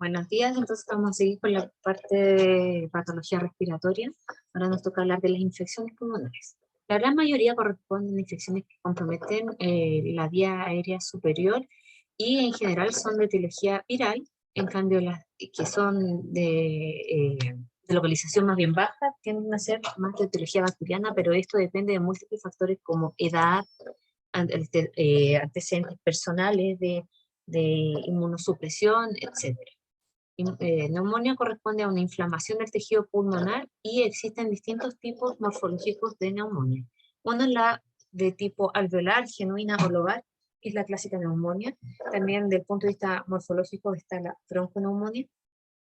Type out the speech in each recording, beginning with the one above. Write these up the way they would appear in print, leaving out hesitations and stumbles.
Buenos días, entonces vamos a seguir con la parte de patología respiratoria. Ahora nos toca hablar de las infecciones pulmonares. La gran mayoría corresponden a infecciones que comprometen la vía aérea superior y en general son de etiología viral, en cambio las que son de localización más bien baja tienden a ser más de etiología bacteriana, pero esto depende de múltiples factores como edad, antecedentes personales de inmunosupresión, etc. Neumonía corresponde a una inflamación del tejido pulmonar y existen distintos tipos morfológicos de neumonía. Una es la de tipo alveolar, genuina o lobar, que es la clásica neumonía. También desde el punto de vista morfológico está la bronconeumonía,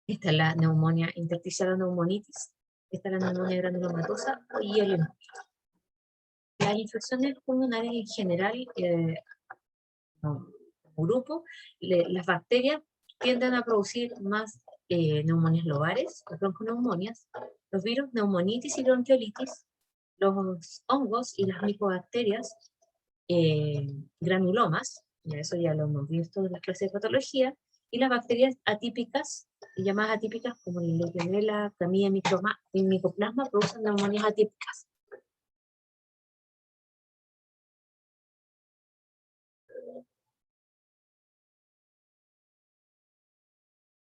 está la neumonía intersticial o neumonitis, está la neumonía granulomatosa y el emboli. Las infecciones pulmonares en general, como grupo, las bacterias tienden a producir más neumonías lobares, o bronconeumonias, los virus, neumonitis y bronquiolitis, los hongos y las micobacterias, granulomas, y eso ya lo hemos visto en las clases de patología, y las bacterias atípicas, llamadas atípicas como la Legionella, Clamidia y Mycoplasma, producen neumonías atípicas.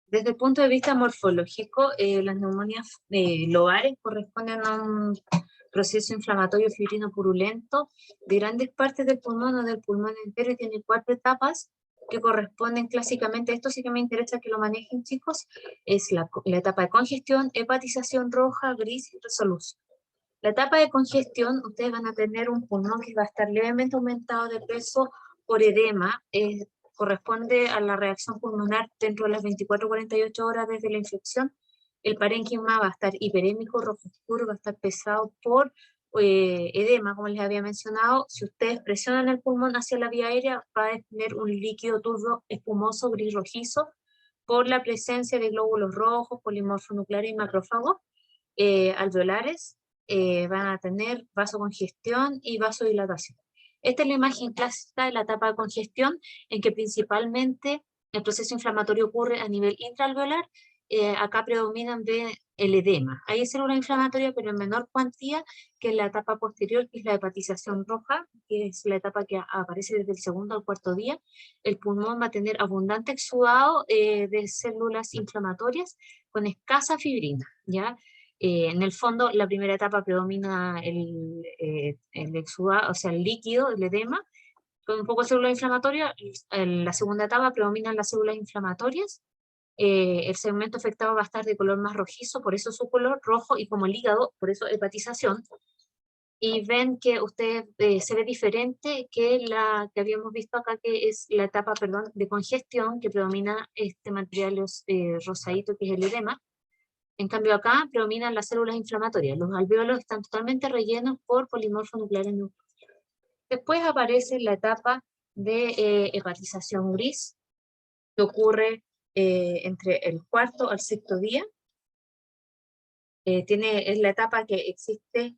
Desde el punto de vista morfológico, las neumonías lobares corresponden a un proceso inflamatorio fibrino purulento de grandes partes del pulmón o del pulmón entero y tiene 4 etapas que corresponden clásicamente, esto sí que me interesa que lo manejen chicos, es la etapa de congestión, hepatización roja, gris y resolución. La etapa de congestión, ustedes van a tener un pulmón que va a estar levemente aumentado de peso por edema, corresponde a la reacción pulmonar dentro de las 24-48 horas desde la infección. El parénquima va a estar hiperémico, rojo oscuro, va a estar pesado por edema, como les había mencionado. Si ustedes presionan el pulmón hacia la vía aérea, va a tener un líquido turbio espumoso gris rojizo por la presencia de glóbulos rojos, polimorfonucleares y macrófagos alveolares. Van a tener vasocongestión y vasodilatación. Esta es la imagen clásica de la etapa de congestión, en que principalmente el proceso inflamatorio ocurre a nivel intraalveolar. Acá predominan el edema. Hay célula inflamatoria, pero en menor cuantía que en la etapa posterior, que es la hepatización roja, que es la etapa que aparece desde el segundo al cuarto día. El pulmón va a tener abundante exudado de células inflamatorias con escasa fibrina, ¿ya? En el fondo, la primera etapa predomina el exudado, o sea, el líquido, el edema, con un poco de célula inflamatoria. En la segunda etapa predominan las células inflamatorias. El segmento afectado va a estar de color más rojizo, por eso su color rojo, y como el hígado, por eso hepatización. Y ven que usted se ve diferente que la que habíamos visto acá, que es la etapa, perdón, de congestión, que predomina este material rosadito, que es el edema. En cambio acá predominan las células inflamatorias. Los alvéolos están totalmente rellenos por polimorfonucleares neutrófilos. Después aparece la etapa de hepatización gris, que ocurre entre el cuarto al sexto día. Es la etapa que existe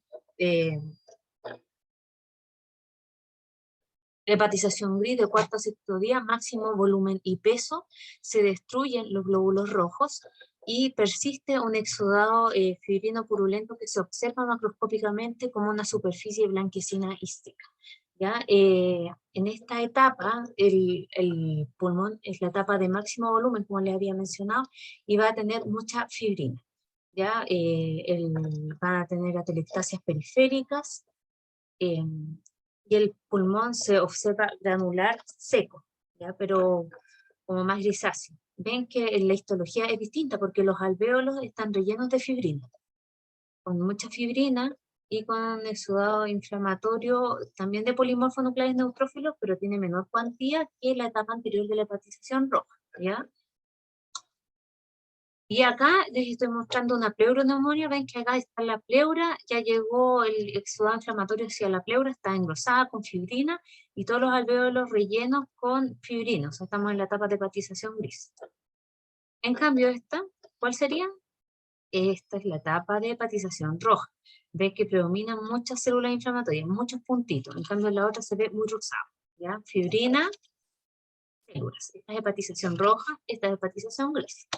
hepatización gris de cuarto a sexto día, máximo volumen y peso, se destruyen los glóbulos rojos y persiste un exudado fibrino purulento que se observa macroscópicamente como una superficie blanquecina hística. ¿Ya? En esta etapa, el pulmón es la etapa de máximo volumen, como les había mencionado, y va a tener mucha fibrina. ¿Ya? Van a tener atelectasias periféricas, y el pulmón se observa granular seco, ¿ya? Pero como más grisáceo. Ven que la histología es distinta porque los alvéolos están rellenos de fibrina, con mucha fibrina y con exudado inflamatorio también de polimorfonucleares neutrófilos, pero tiene menor cuantía que la etapa anterior de la hepatización roja, ¿ya? Y acá les estoy mostrando una pleuroneumonía. Ven que acá está la pleura, ya llegó el exudado inflamatorio hacia la pleura, está engrosada con fibrina y todos los alvéolos rellenos con fibrina. O sea, estamos en la etapa de hepatización gris. En cambio esta, ¿cuál sería? Esta es la etapa de hepatización roja. Ven que predominan muchas células inflamatorias, muchos puntitos. En cambio la otra se ve muy rosado, ¿ya? Fibrina células. Esta es hepatización roja, esta es hepatización gris.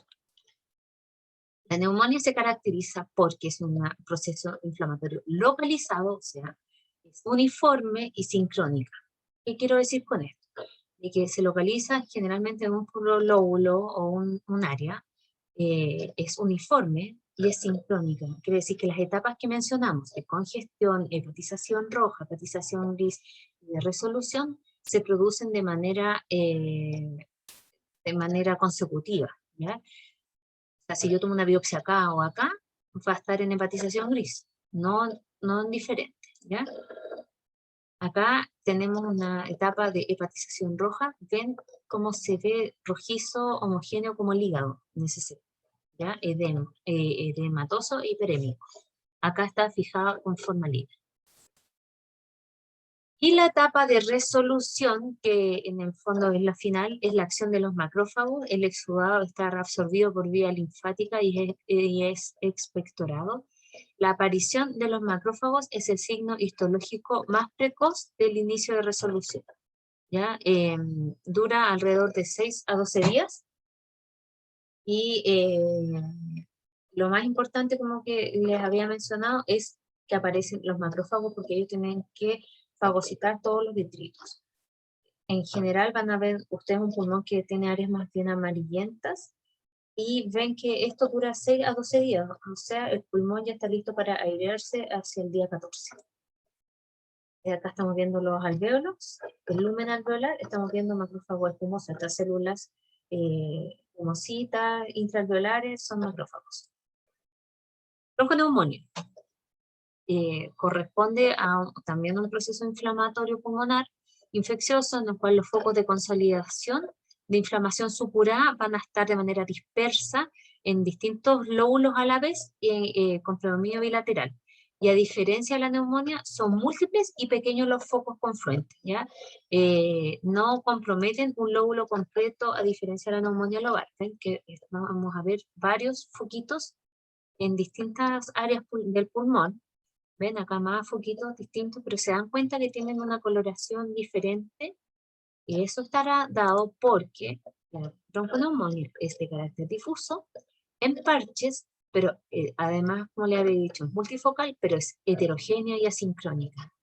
La neumonía se caracteriza porque es un proceso inflamatorio localizado, o sea, es uniforme y sincrónica. ¿Qué quiero decir con esto? De que se localiza generalmente en un puro lóbulo o un área, es uniforme y es sincrónica. Quiere decir que las etapas que mencionamos, de congestión, hepatización roja, hepatización gris y de resolución, se producen de manera consecutiva, ¿ya? O sea, si yo tomo una biopsia acá o acá, va a estar en hepatización gris, no en diferente, ¿ya? Acá tenemos una etapa de hepatización roja. Ven cómo se ve rojizo, homogéneo como el hígado en ese sitio, ¿ya? Edematoso y hiperémico. Acá está fijado con forma libre. Y la etapa de resolución, que en el fondo es la final, es la acción de los macrófagos. El exudado está reabsorbido por vía linfática y es expectorado. La aparición de los macrófagos es el signo histológico más precoz del inicio de resolución, ¿ya? Dura alrededor de 6 a 12 días. Y lo más importante, como que les había mencionado, es que aparecen los macrófagos porque ellos tienen que fagocitar todos los detritos. En general van a ver ustedes un pulmón que tiene áreas más bien amarillentas y ven que esto dura 6 a 12 días, o sea, el pulmón ya está listo para airearse hacia el día 14. Acá estamos viendo los alvéolos, el lumen alveolar, estamos viendo macrófagos espumosos, estas células espumositas, intraalveolares, son macrófagos. Bronconeumonía. Corresponde también a un proceso inflamatorio pulmonar infeccioso en el cual los focos de consolidación de inflamación supurada van a estar de manera dispersa en distintos lóbulos a la vez con predominio bilateral. Y a diferencia de la neumonía, son múltiples y pequeños los focos confluentes, ¿ya? No comprometen un lóbulo completo a diferencia de la neumonía lobar. ¿Ven? Que vamos a ver varios foquitos en distintas áreas del pulmón. Ven acá más foquitos distintos, pero se dan cuenta que tienen una coloración diferente, y eso estará dado porque la bronconeumonía es de carácter difuso, en parches, pero además, como le había dicho, es multifocal, pero es heterogénea y asincrónica.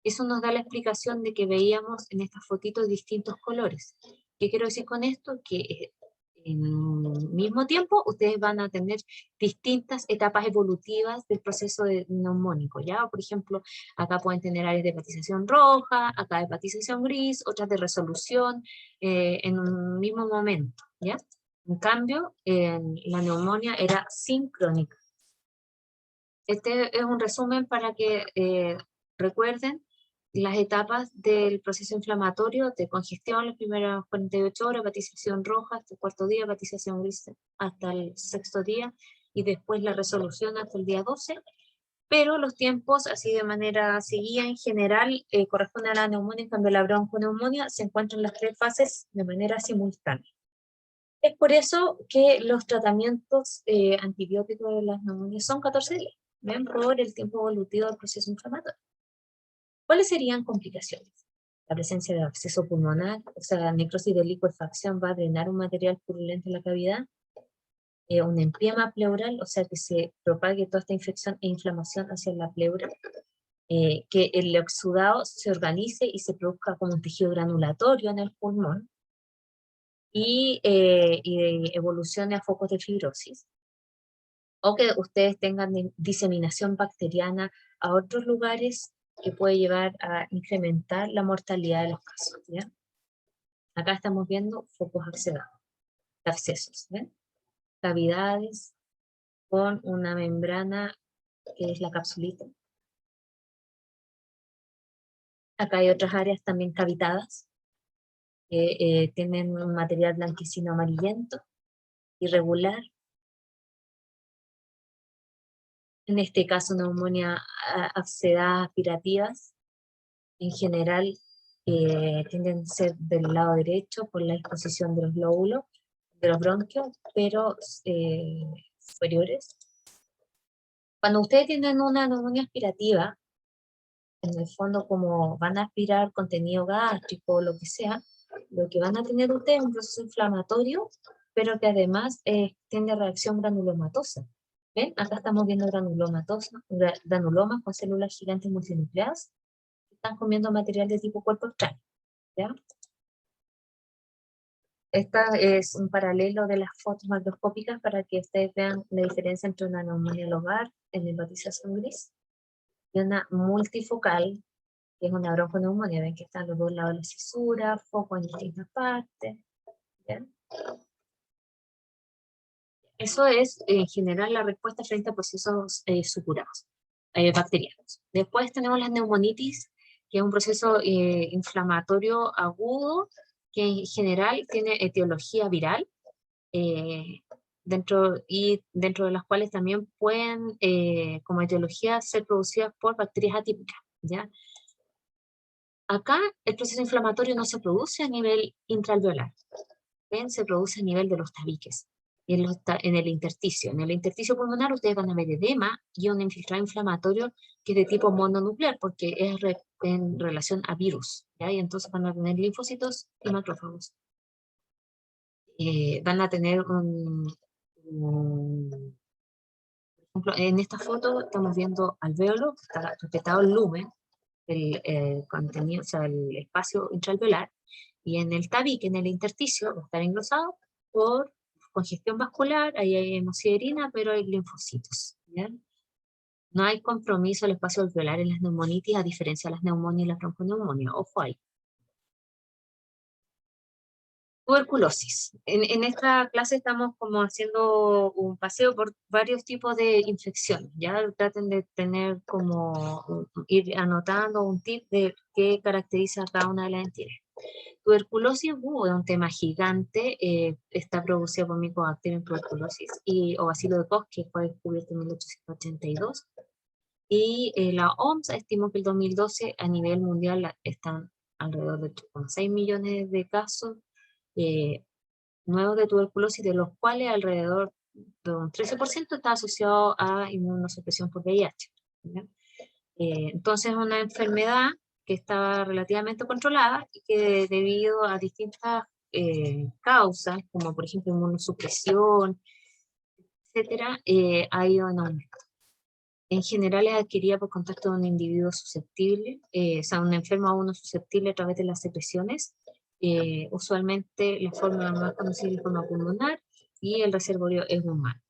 Eso nos da la explicación de que veíamos en estas fotitos distintos colores. ¿Qué quiero decir con esto? Que en un mismo tiempo ustedes van a tener distintas etapas evolutivas del proceso neumónico, ¿ya? Por ejemplo, acá pueden tener áreas de hepatización roja, acá de hepatización gris, otras de resolución, en un mismo momento, ¿ya? En cambio, la neumonía era sincrónica. Este es un resumen para que recuerden las etapas del proceso inflamatorio de congestión, las primeras 48 horas, hepatización roja hasta el cuarto día, hepatización gris hasta el sexto día, y después la resolución hasta el día 12, pero los tiempos, así de manera seguida, en general, corresponden a la neumonía. En cambio la bronconeumonía se encuentra en las tres fases de manera simultánea. Es por eso que los tratamientos antibióticos de las neumonías son 14 días, ¿ven? Por el tiempo evolutivo del proceso inflamatorio. ¿Cuáles serían complicaciones? La presencia de absceso pulmonar, o sea, necrosis de licuefacción va a drenar un material purulento en la cavidad, un empiema pleural, o sea, que se propague toda esta infección e inflamación hacia la pleura, que el exudado se organice y se produzca como un tejido granulatorio en el pulmón, y evolucione a focos de fibrosis, o que ustedes tengan diseminación bacteriana a otros lugares que puede llevar a incrementar la mortalidad de los casos, ¿ya? Acá estamos viendo focos abscesos, ¿ven? Cavidades con una membrana que es la capsulita. Acá hay otras áreas también cavitadas, que tienen un material blanquecino amarillento, irregular. En este caso, neumonía abscedadas aspirativas, en general tienden a ser del lado derecho por la disposición de los lóbulos, de los bronquios, pero superiores. Cuando ustedes tienen una neumonía aspirativa, en el fondo como van a aspirar contenido gástrico o lo que sea, lo que van a tener ustedes es un proceso inflamatorio, pero que además tiene reacción granulomatosa. ¿Ven? Acá estamos viendo granulomas con células gigantes multinucleadas que están comiendo material de tipo cuerpo extraño. ¿Ya? Esta es un paralelo de las fotos macroscópicas para que ustedes vean la diferencia entre una neumonía lobar en hepatización gris y una multifocal, que es una bronconeumonía. Ven que están los dos lados de la cisura, foco en distintas partes. ¿Ya? Eso es, en general, la respuesta frente a procesos supurados, bacterianos. Después tenemos la neumonitis, que es un proceso inflamatorio agudo, que en general tiene etiología viral, dentro de las cuales también pueden, como etiología, ser producidas por bacterias atípicas, ¿ya? Acá el proceso inflamatorio no se produce a nivel intraalveolar, ¿ven? Se produce a nivel de los tabiques, en el intersticio. En el intersticio pulmonar ustedes van a ver edema y un infiltrado inflamatorio que es de tipo mononuclear, porque es en relación a virus, ¿ya? Y entonces van a tener linfocitos y macrófagos. Van a tener por ejemplo, en esta foto estamos viendo alvéolo, que está respetado el lumen, el contenido, o sea, el espacio intraalveolar, y en el tabique, en el intersticio, va a estar engrosado por congestión vascular, ahí hay hemosiderina, pero hay linfocitos. ¿Bien? No hay compromiso del espacio alveolar en las neumonitis, a diferencia de las neumonias y las bronconeumonias. Ojo ahí. Tuberculosis. En esta clase estamos como haciendo un paseo por varios tipos de infecciones. Ya traten de tener como, ir anotando un tip de qué caracteriza a cada una de las entidades. Tuberculosis es un tema gigante, está producido por Mycobacterium tuberculosis o bacilo de Koch, que fue descubierto en 1882. Y la OMS estimó que el 2012 a nivel mundial están alrededor de 3,6 millones de casos nuevos de tuberculosis, de los cuales alrededor de un 13% está asociado a inmunosupresión por VIH. ¿Ya? Entonces es una enfermedad que está relativamente controlada y que debido a distintas causas, como por ejemplo inmunosupresión, etcétera, ha ido en aumento. En general es adquirida por contacto de un individuo susceptible, o sea, un enfermo a uno susceptible a través de las secreciones. Usualmente la forma más conocida es forma pulmonar y el reservorio es humano.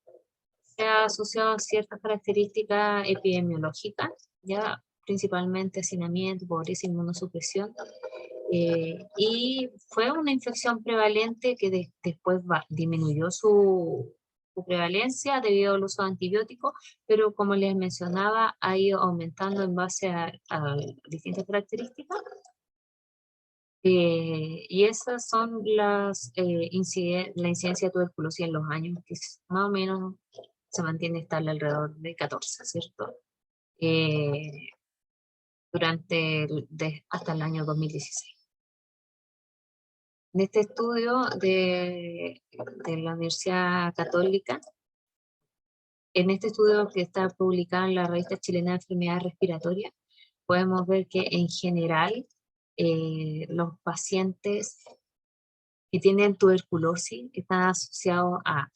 Se ha asociado a ciertas características epidemiológicas, ya principalmente hacinamiento, pobreza, inmunosupresión, y fue una infección prevalente que después disminuyó su prevalencia debido al uso de antibióticos, pero como les mencionaba, ha ido aumentando en base a distintas características. Y esas son la incidencia de tuberculosis en los años, que más o menos se mantiene estable alrededor de 14, ¿cierto? Eh, hasta el año 2016. En este estudio de la Universidad Católica, en este estudio que está publicado en la revista chilena de enfermedades respiratorias, podemos ver que en general los pacientes que tienen tuberculosis están asociados a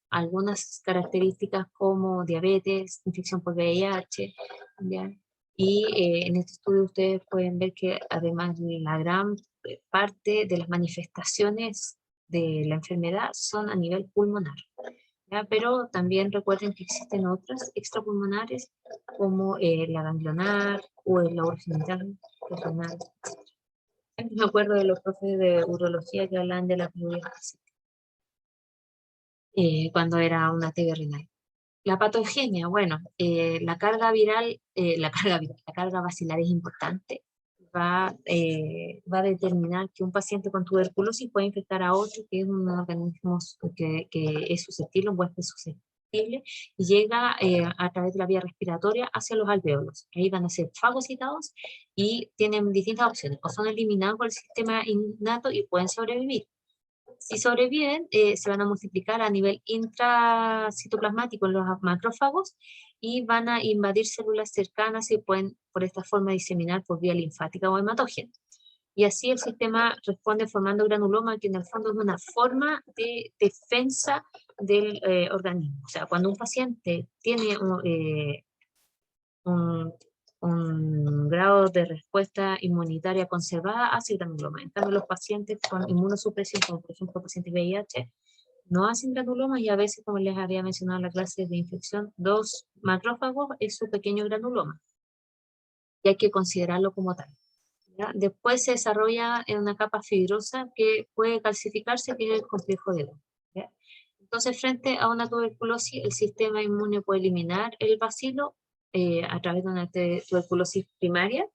algunas características como diabetes, infección por VIH, ¿ya? Y en este estudio ustedes pueden ver que además la gran parte de las manifestaciones de la enfermedad son a nivel pulmonar, ¿ya? Pero también recuerden que existen otras extrapulmonares como la ganglionar o el urogenital, renal. Me acuerdo de los profes de urología que hablan de la pleurosis cuando era una TB renal. La patogenia, bueno, la carga viral, la carga bacilar es importante. Va a determinar que un paciente con tuberculosis puede infectar a otro, que es un organismo que es susceptible, un huésped susceptible, y llega a través de la vía respiratoria hacia los alvéolos. Ahí van a ser fagocitados y tienen distintas opciones. O son eliminados por el sistema innato y pueden sobrevivir. Si sobreviven, se van a multiplicar a nivel intracitoplasmático en los macrófagos y van a invadir células cercanas y pueden por esta forma diseminar por vía linfática o hematógena. y así el sistema responde formando granuloma, que en el fondo es una forma de defensa del organismo. O sea, cuando un paciente tiene un grado de respuesta inmunitaria conservada, hace granuloma. En cambio, los pacientes con inmunosupresión, como por ejemplo pacientes VIH, no hacen granuloma, y a veces, como les había mencionado en la clase de infección, 2 macrófagos es su pequeño granuloma, y hay que considerarlo como tal, ¿ya? Después se desarrolla en una capa fibrosa que puede calcificarse, que es el complejo de Down, ¿ya? Entonces, frente a una tuberculosis, el sistema inmune puede eliminar el bacilo a través de una tuberculosis primaria.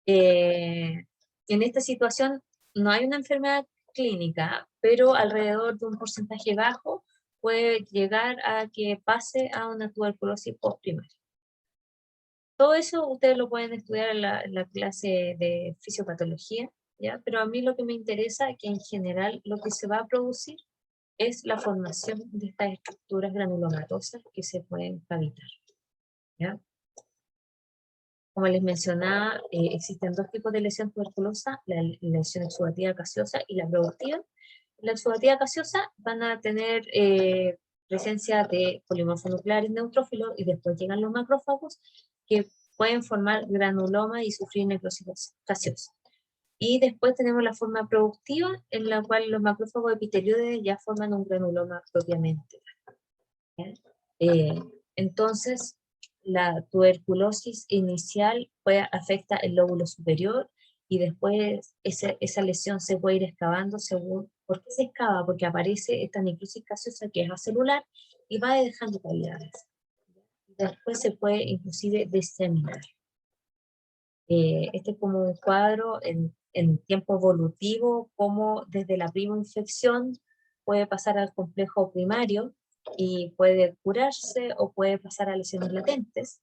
En esta situación no hay una enfermedad clínica, pero alrededor de un porcentaje bajo puede llegar a que pase a una tuberculosis postprimaria. Todo eso ustedes lo pueden estudiar en la clase de fisiopatología, ¿ya? Pero a mí lo que me interesa es que en general lo que se va a producir es la formación de estas estructuras granulomatosas que se pueden cavitar, ¿ya? Como les mencionaba, existen 2 tipos de lesión tuberculosa, la lesión exudativa gaseosa y la productiva. La exudativa gaseosa van a tener presencia de polimorfos nucleares neutrófilos, y después llegan los macrófagos que pueden formar granuloma y sufrir necrosis gaseosa. Y después tenemos la forma productiva, en la cual los macrófagos epitelioides ya forman un granuloma propiamente. Entonces, la tuberculosis inicial afecta el lóbulo superior, y después esa lesión se puede ir excavando según... ¿Por qué se excava? Porque aparece esta necrosis gaseosa que es acelular y va dejando cavidades. Después se puede inclusive diseminar. Este es como un cuadro en tiempo evolutivo, como desde la prima infección puede pasar al complejo primario y puede curarse, o puede pasar a lesiones latentes.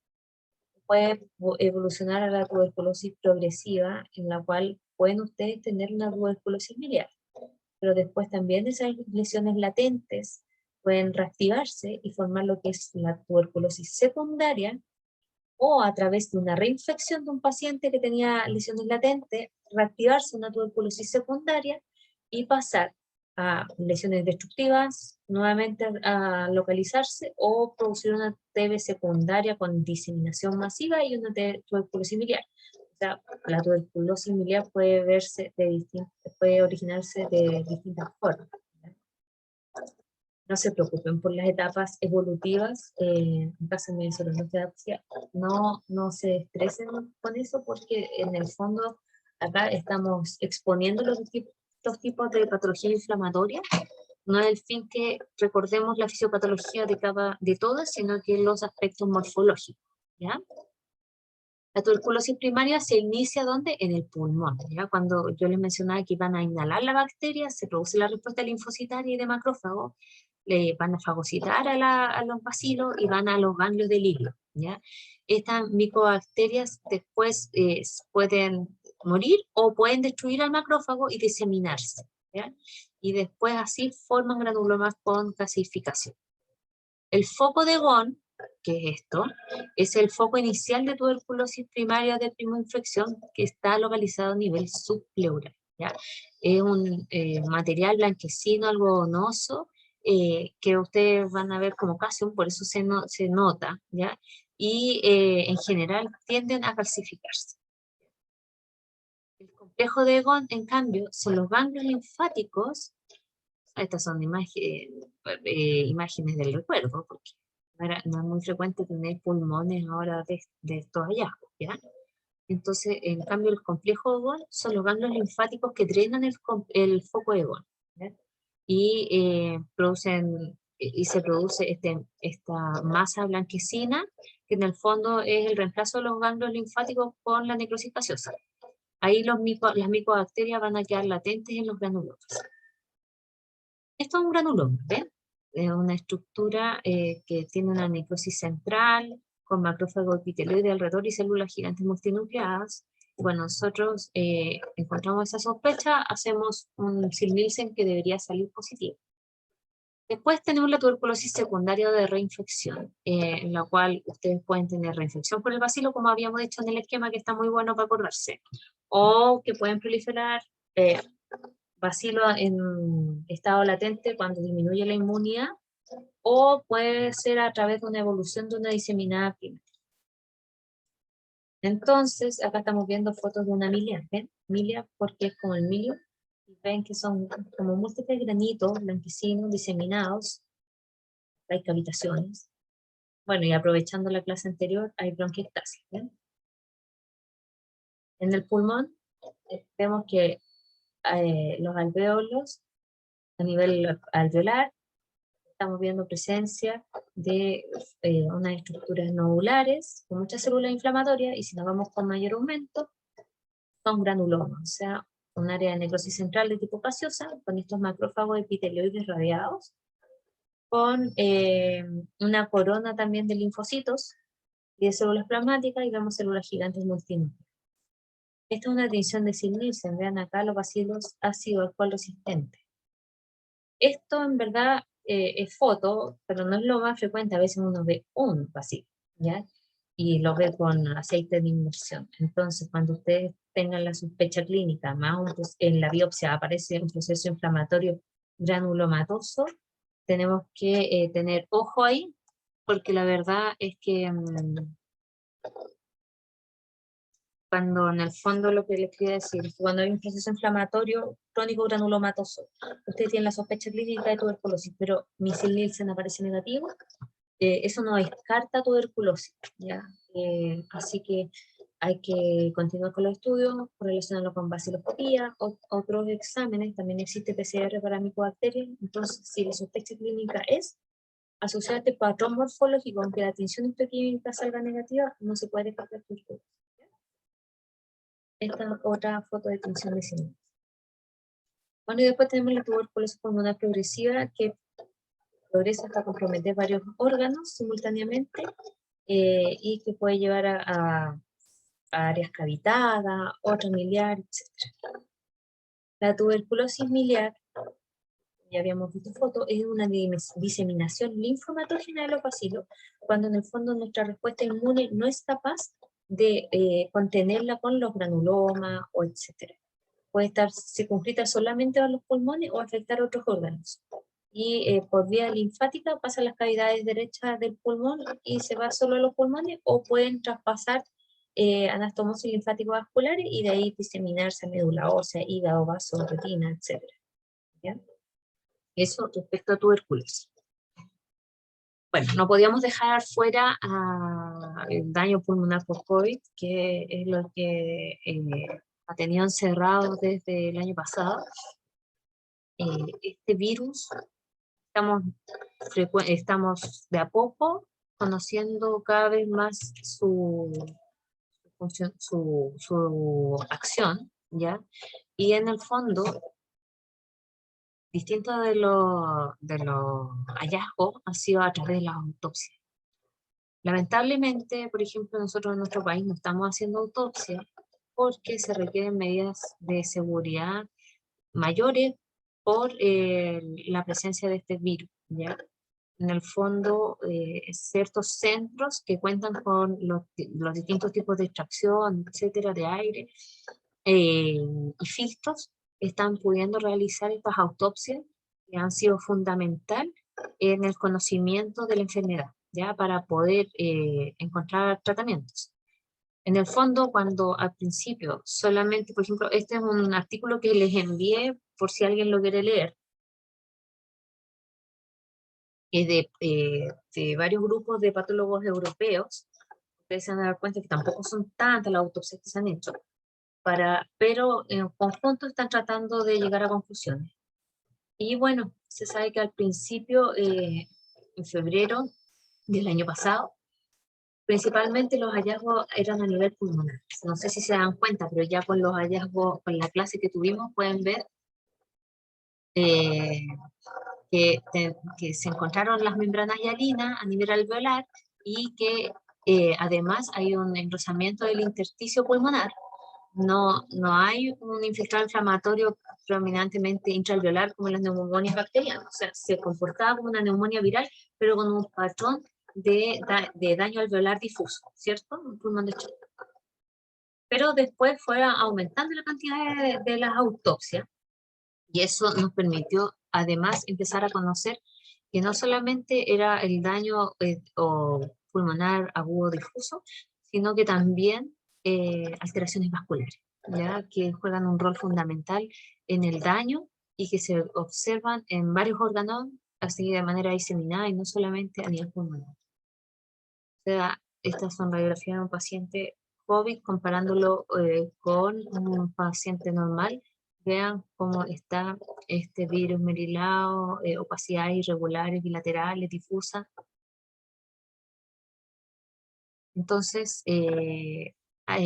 Puede evolucionar a la tuberculosis progresiva, en la cual pueden ustedes tener una tuberculosis miliar. Pero después también esas lesiones latentes pueden reactivarse y formar lo que es la tuberculosis secundaria, o a través de una reinfección de un paciente que tenía lesiones latentes, reactivarse una tuberculosis secundaria y pasar a lesiones destructivas, nuevamente a localizarse, o producir una TB secundaria con diseminación masiva y una tuberculosis miliar. O sea, la tuberculosis miliar puede puede originarse de distintas formas. No se preocupen por las etapas evolutivas, en caso de mesoterapia, no se estresen con eso, porque en el fondo acá estamos exponiendo los tipos de patología inflamatoria. No es el fin que recordemos la fisiopatología de todas, sino que los aspectos morfológicos, ¿ya? La tuberculosis primaria se inicia ¿dónde? En el pulmón, ¿ya? Cuando yo les mencionaba que van a inhalar la bacteria, se produce la respuesta linfocitaria y de macrófago, le van a fagocitar a los bacilos y van a los ganglios del hilo, ¿ya? Estas micobacterias después pueden morir o pueden destruir al macrófago y diseminarse, ¿ya? Y después así forman granulomas con calcificación. El foco de Ghon, que es esto, es el foco inicial de tuberculosis primaria de primoinfección, que está localizado a nivel subpleural, ¿ya? Es un material blanquecino, algodonoso, que ustedes van a ver como calcium, por eso se nota, ¿ya? Y en general tienden a calcificarse. El complejo de Ghon, en cambio, son los ganglios linfáticos. Estas son imágenes del recuerdo, porque no es muy frecuente tener pulmones ahora de estos hallazgos, ¿ya? Entonces, en cambio, el complejo de Ghon son los ganglios linfáticos que drenan el foco de Ghon, ¿ya? Y se produce esta masa blanquecina, que en el fondo es el reemplazo de los ganglios linfáticos con la necrosis gaseosa. Ahí las micobacterias van a quedar latentes en los granulomas. Esto es un granuloma, ¿ven? Es una estructura que tiene una necrosis central, con macrófago epitelioide alrededor y células gigantes multinucleadas. Cuando nosotros encontramos esa sospecha, hacemos un Sill-Nielsen que debería salir positivo. Después tenemos la tuberculosis secundaria de reinfección, en la cual ustedes pueden tener reinfección por el bacilo, como habíamos dicho en el esquema, que está muy bueno para acordarse, o que pueden proliferar bacilo en estado latente cuando disminuye la inmunidad, o puede ser a través de una evolución de una diseminada primaria. Entonces, acá estamos viendo fotos de una milia, ¿ven? Milia porque es como el milio, y ven que son como múltiples granitos blanquecinos diseminados, hay cavitaciones. Bueno, y aprovechando la clase anterior, hay bronquiectasis, ¿ven? En el pulmón vemos que los alvéolos a nivel alveolar, estamos viendo presencia de unas estructuras nodulares con muchas células inflamatorias, y si nos vamos con mayor aumento, son granulomas, o sea, un área de necrosis central de tipo gaseosa, con estos macrófagos epitelioides radiados, con una corona también de linfocitos y de células plasmáticas, y vemos células gigantes multinúcleas. Esta es una división de Sil-Nielsen, vean acá los bacilos ácido alcohol resistentes. Esto en verdad es foto, pero no es lo más frecuente, a veces uno ve un bacilo, ¿ya? Y lo ve con aceite de inmersión. Entonces, cuando ustedes tengan la sospecha clínica, más en la biopsia aparece un proceso inflamatorio granulomatoso, tenemos que tener ojo ahí, porque la verdad es que cuando en el fondo lo que les quería decir, cuando hay un proceso inflamatorio crónico granulomatoso, usted tiene la sospecha clínica de tuberculosis, pero mi Sil-Nielsen aparece negativo, eso no descarta tuberculosis, ¿ya? Así que hay que continuar con los estudios, relacionarlo con baciloscopía, otros exámenes, también existe PCR para micobacterias. Entonces si la sospecha clínica es asociada a este patrón morfológico, aunque la tinción histoquímica salga negativa, no se puede descartar tuberculosis. Esta es otra foto de tinción de señales. Bueno, y después tenemos la tuberculosis pulmonar progresiva, que progresa hasta comprometer varios órganos simultáneamente, y que puede llevar a áreas cavitadas, otra miliar, etc. La tuberculosis miliar, ya habíamos visto foto, es una diseminación linfomatógena de los bacilos, cuando en el fondo nuestra respuesta inmune no es capaz de contenerla con los granulomas, o etc. Puede estar circunscrita solamente a los pulmones o afectar otros órganos. Y por vía linfática pasa a las cavidades derechas del pulmón y se va solo a los pulmones, o pueden traspasar anastomosis linfático-vasculares y de ahí diseminarse a médula ósea, hígado, vaso, retina, etc. ¿Ya? Eso respecto a tuberculosis. Bueno, no podíamos dejar fuera el daño pulmonar por COVID, que es lo que ha tenido encerrado desde el año pasado. Este virus, estamos de a poco conociendo cada vez más su función, su acción, ¿ya? Y en el fondo, distinto de los hallazgos, ha sido a través de las autopsias. Lamentablemente, por ejemplo, nosotros en nuestro país no estamos haciendo autopsia porque se requieren medidas de seguridad mayores por la presencia de este virus, ¿ya? En el fondo, ciertos centros que cuentan con los distintos tipos de extracción, etcétera, de aire y filtros, están pudiendo realizar estas autopsias que han sido fundamental en el conocimiento de la enfermedad, ¿ya? Para poder encontrar tratamientos. En el fondo, cuando al principio solamente, por ejemplo, este es un artículo que les envié por si alguien lo quiere leer, es de varios grupos de patólogos europeos. Ustedes se van a dar cuenta que tampoco son tantas las autopsias que se han hecho, pero en conjunto están tratando de llegar a conclusiones. Y bueno, se sabe que al principio, en febrero del año pasado, principalmente los hallazgos eran a nivel pulmonar. No sé si se dan cuenta, pero ya con los hallazgos, con la clase que tuvimos, pueden ver que se encontraron las membranas hialinas a nivel alveolar, y que además hay un engrosamiento del intersticio pulmonar. No hay un infiltrado inflamatorio predominantemente intraalveolar como las neumonias bacterianas. O sea, se comportaba como una neumonía viral, pero con un patrón de daño alveolar difuso, ¿cierto? Un pulmón de choque. Pero después fue aumentando la cantidad de las autopsias, y eso nos permitió además empezar a conocer que no solamente era el daño o pulmonar agudo difuso, sino que también alteraciones vasculares, ¿ya? Que juegan un rol fundamental en el daño y que se observan en varios órganos, así de manera diseminada y no solamente a nivel pulmonar. O sea, estas son radiografías de un paciente COVID comparándolo con un paciente normal. Vean cómo está este virus merilao, opacidades irregulares, bilaterales, difusas. Entonces, a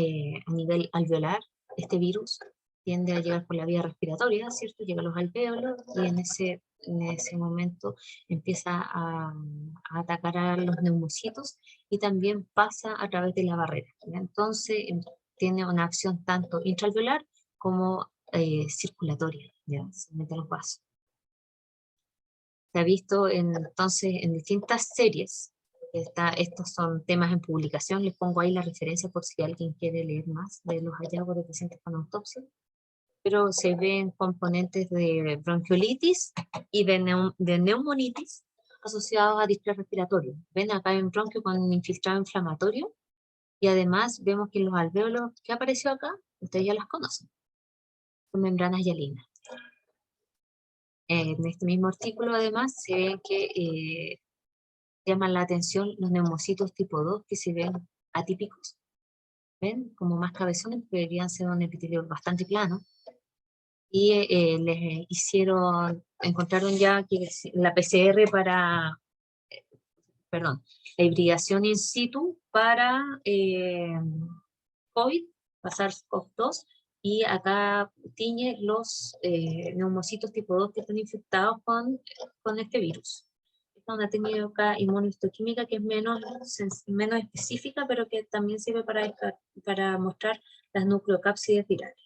nivel alveolar, este virus tiende a llegar por la vía respiratoria, ¿cierto? Llega a los alvéolos y en ese momento empieza a atacar a los neumocitos y también pasa a través de la barrera, ¿ya? Entonces, tiene una acción tanto intraalveolar como circulatoria, ¿ya? Se mete a los vasos. Se ha visto entonces en distintas series. Estos son temas en publicación, les pongo ahí la referencia por si alguien quiere leer más de los hallazgos de pacientes con autopsia, pero se ven componentes de bronquiolitis y de neumonitis asociados a displasia respiratoria. Ven acá en bronquio con infiltrado inflamatorio, y además vemos que los alvéolos que apareció acá, ustedes ya las conocen, son membranas hialinas. En este mismo artículo además se ve que llaman la atención los neumocitos tipo 2 que se ven atípicos, ven como más cabezones, que deberían ser un epitelio bastante plano, y les encontraron ya que la PCR perdón, la hibridación in situ para COVID, SARS-CoV-2, y acá tiñe los neumocitos tipo 2 que están infectados con este virus. Esta es una técnica inmunohistoquímica que es menos específica, pero que también sirve para mostrar las nucleocápsides virales.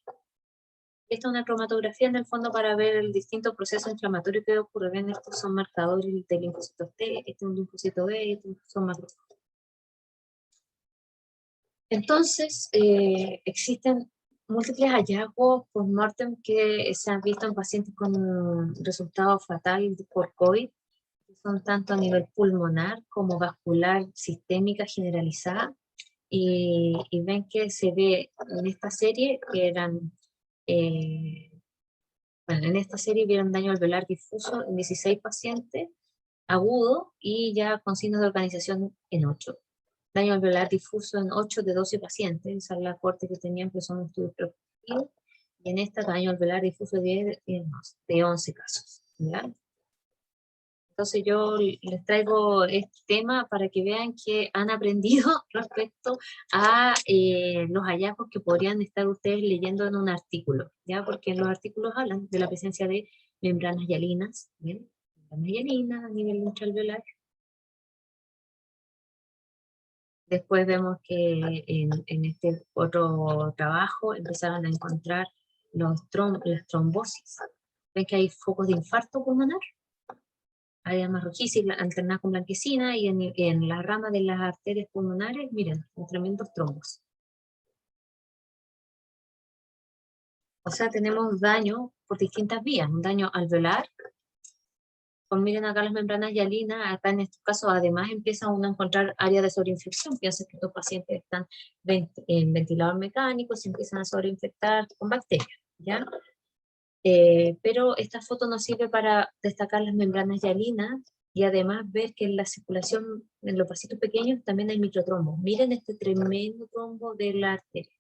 Esta es una cromatografía en el fondo para ver el distinto proceso inflamatorio que ocurre. Ven, estos son marcadores de linfocitos T, este es un linfocito B, estos son macrófagos. Entonces, existen múltiples hallazgos post-mortem que se han visto en pacientes con un resultado fatal por COVID, que son tanto a nivel pulmonar como vascular, sistémica, generalizada, y ven que se ve en esta serie que eran... bueno, en esta serie vieron daño alveolar difuso en 16 pacientes, agudo y ya con signos de organización en 8. Daño alveolar difuso en 8 de 12 pacientes, esa es la corte que tenían, que son estudios prospectivos, y en esta daño alveolar difuso de 11 casos, ¿ya? Entonces yo les traigo este tema para que vean que han aprendido respecto a los hallazgos que podrían estar ustedes leyendo en un artículo, ¿ya? Porque en los artículos hablan de la presencia de membranas hialinas, ¿bien? Membranas hialinas a nivel intraalveolar. Después vemos que en este otro trabajo empezaron a encontrar las trombosis. Ven que hay focos de infarto pulmonar, área más rojiza alternada con blanquecina, y en la rama de las arterias pulmonares, miren, tremendos trombos. O sea, tenemos daño por distintas vías, un daño alveolar, miren acá las membranas hialinas, acá en este caso además empieza uno a encontrar áreas de sobreinfección, piensen que estos pacientes están en ventilador mecánico, se empiezan a sobreinfectar con bacterias, ¿ya? Pero esta foto nos sirve para destacar las membranas hialinas y además ver que en la circulación, en los vasitos pequeños, también hay microtrombos. Miren este tremendo trombo de la arteria.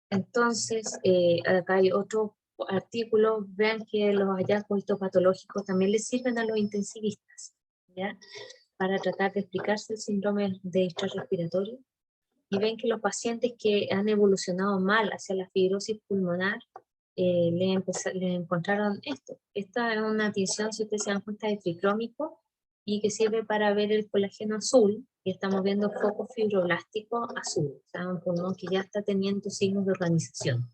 Entonces, acá hay otro artículo, vean que los hallazgos histopatológicos también les sirven a los intensivistas, ¿ya? Para tratar de explicarse el síndrome de estrés respiratorio. Y ven que los pacientes que han evolucionado mal hacia la fibrosis pulmonar, le encontraron esto. Esta es una tinción, si ustedes se dan cuenta, de tricrómico, y que sirve para ver el colágeno azul, y estamos viendo foco fibroblástico azul, o sea, un pulmón que ya está teniendo signos de organización.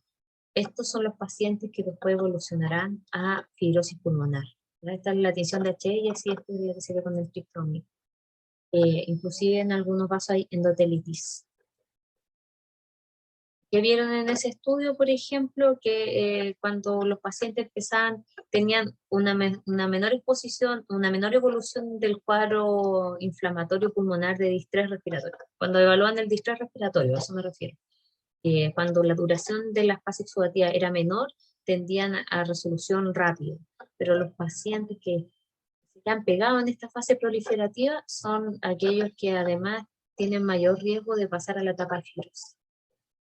Estos son los pacientes que después evolucionarán a fibrosis pulmonar. Esta es la tinción de H y así es la que se ve con el triptónico. Inclusive en algunos casos hay endotelitis. ¿Qué vieron en ese estudio, por ejemplo? Que cuando los pacientes tenían una menor exposición, una menor evolución del cuadro inflamatorio pulmonar de distrés respiratorio. Cuando evalúan el distrés respiratorio, a eso me refiero. Cuando la duración de la fase exudativa era menor, tendían a resolución rápida. Pero los pacientes que se han pegado en esta fase proliferativa son aquellos que además tienen mayor riesgo de pasar a la etapa fibrosa.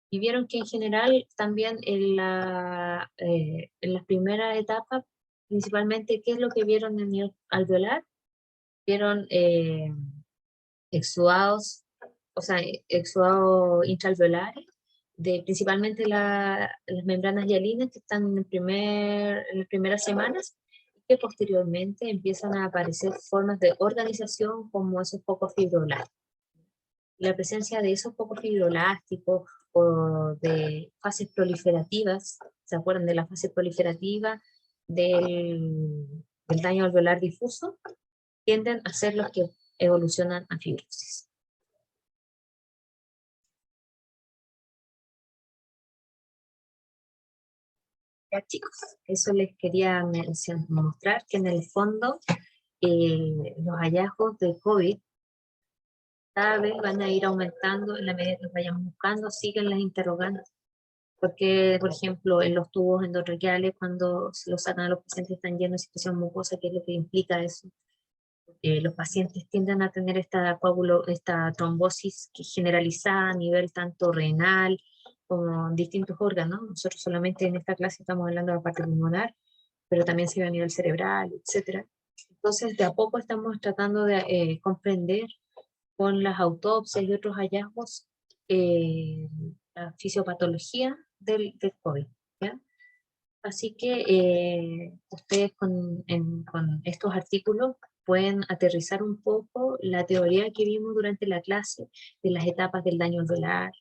Y vieron que en general también en las primeras etapas, principalmente, ¿qué es lo que vieron en el alveolar? Vieron exudados, o sea, exudados intraalveolares, principalmente las membranas hialinas que están en las primeras semanas, y que posteriormente empiezan a aparecer formas de organización como esos focos fibroblastos. La presencia de esos focos fibroblásticos o de fases proliferativas, ¿se acuerdan de la fase proliferativa del daño alveolar difuso? Tienden a ser los que evolucionan a fibrosis. Ya, chicos, eso les quería mostrar, que en el fondo los hallazgos de COVID cada vez van a ir aumentando en la medida que los vayamos buscando, siguen las interrogantes. Porque, por ejemplo, en los tubos endotraqueales, cuando se los sacan a los pacientes están llenos de situación mucosa, ¿qué es lo que implica eso? Los pacientes tienden a tener esta trombosis que es generalizada a nivel tanto renal como en distintos órganos. Nosotros solamente en esta clase estamos hablando de la parte pulmonar, pero también se ve a nivel cerebral, etc. Entonces, de a poco estamos tratando de comprender con las autopsias y otros hallazgos la fisiopatología del COVID, ¿ya? Así que ustedes con estos artículos pueden aterrizar un poco la teoría que vimos durante la clase de las etapas del daño alveolar,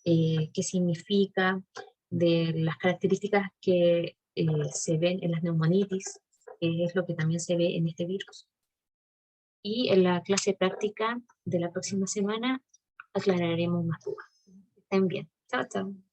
qué significa, de las características que se ven en las neumonitis, que es lo que también se ve en este virus. Y en la clase práctica de la próxima semana aclararemos más dudas. Estén bien. Chao, chao.